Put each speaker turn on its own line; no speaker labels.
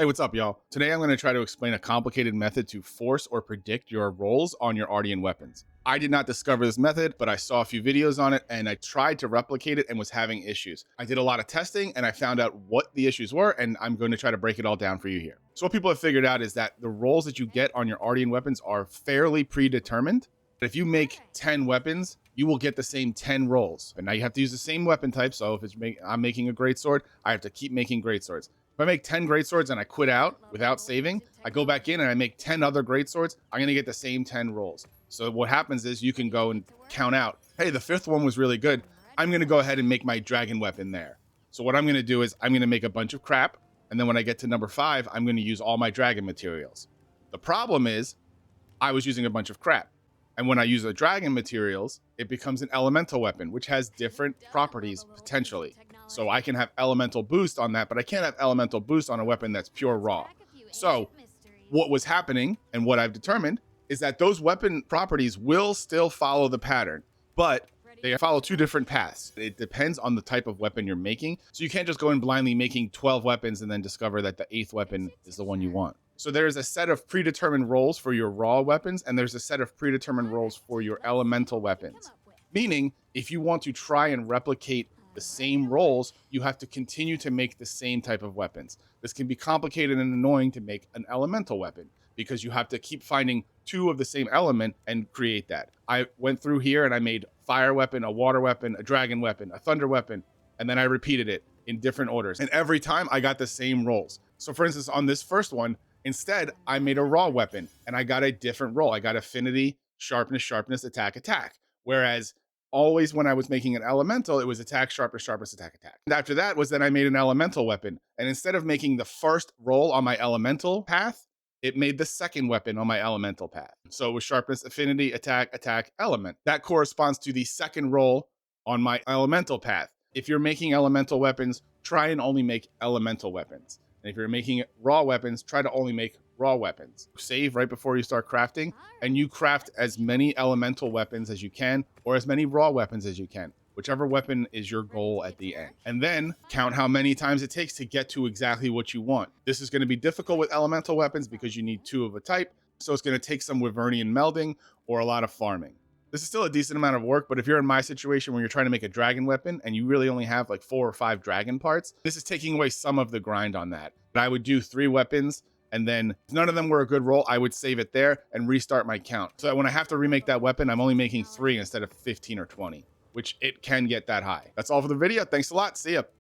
Hey, what's up, y'all? Today I'm going to try to explain a complicated method to force or predict your rolls on your Artian weapons. I did not discover this method, but I saw a few videos on it and I tried to replicate it and was having issues. I did a lot of testing and I found out what the issues were, and I'm going to try to break it all down for you here. So what people have figured out is that the rolls that you get on your Artian weapons are fairly predetermined. If you make 10 weapons, you will get the same 10 rolls. And now you have to use the same weapon type. So if I'm making a greatsword, I have to keep making greatswords. If I make 10 greatswords and I quit out without saving, I go back in and I make 10 other greatswords, I'm going to get the same 10 rolls. So what happens is you can go and count out, hey, the fifth one was really good. I'm going to go ahead and make my dragon weapon there. So what I'm going to do is I'm going to make a bunch of crap. And then when I get to number 5, I'm going to use all my dragon materials. The problem is I was using a bunch of crap. And when I use the dragon materials, it becomes an elemental weapon, which has different properties potentially. So I can have elemental boost on that, but I can't have elemental boost on a weapon that's pure raw. So what was happening and what I've determined is that those weapon properties will still follow the pattern, but they follow two different paths. It depends on the type of weapon you're making. So you can't just go in blindly making 12 weapons and then discover that the 8th weapon is the one you want. So there's a set of predetermined roles for your raw weapons, and there's a set of predetermined roles for your elemental weapons. Meaning, if you want to try and replicate the same roles, you have to continue to make the same type of weapons. This can be complicated and annoying to make an elemental weapon because you have to keep finding 2 of the same element and create that. I went through here and I made fire weapon, a water weapon, a dragon weapon, a thunder weapon, and then I repeated it in different orders. And every time I got the same rolls. So for instance, on this first one, instead, I made a raw weapon and I got a different roll. I got affinity, sharpness, sharpness, attack, attack. Whereas always when I was making an elemental, it was attack, sharpness, sharpness, attack, attack. And after that was then I made an elemental weapon. And instead of making the first roll on my elemental path, it made the second weapon on my elemental path. So it was sharpness, affinity, attack, attack, element. That corresponds to the second roll on my elemental path. If you're making elemental weapons, try and only make elemental weapons. And if you're making raw weapons, try to only make raw weapons. Save right before you start crafting, and you craft as many elemental weapons as you can, or as many raw weapons as you can, whichever weapon is your goal at the end. And then count how many times it takes to get to exactly what you want. This is going to be difficult with elemental weapons because you need 2 of a type, so it's going to take some Wyvernian melding or a lot of farming. This is still a decent amount of work, but if you're in my situation where you're trying to make a dragon weapon and you really only have like 4 or 5 dragon parts, this is taking away some of the grind on that. But I would do 3 weapons, and then if none of them were a good roll, I would save it there and restart my count. So that when I have to remake that weapon, I'm only making 3 instead of 15 or 20, which it can get that high. That's all for the video. Thanks a lot. See ya.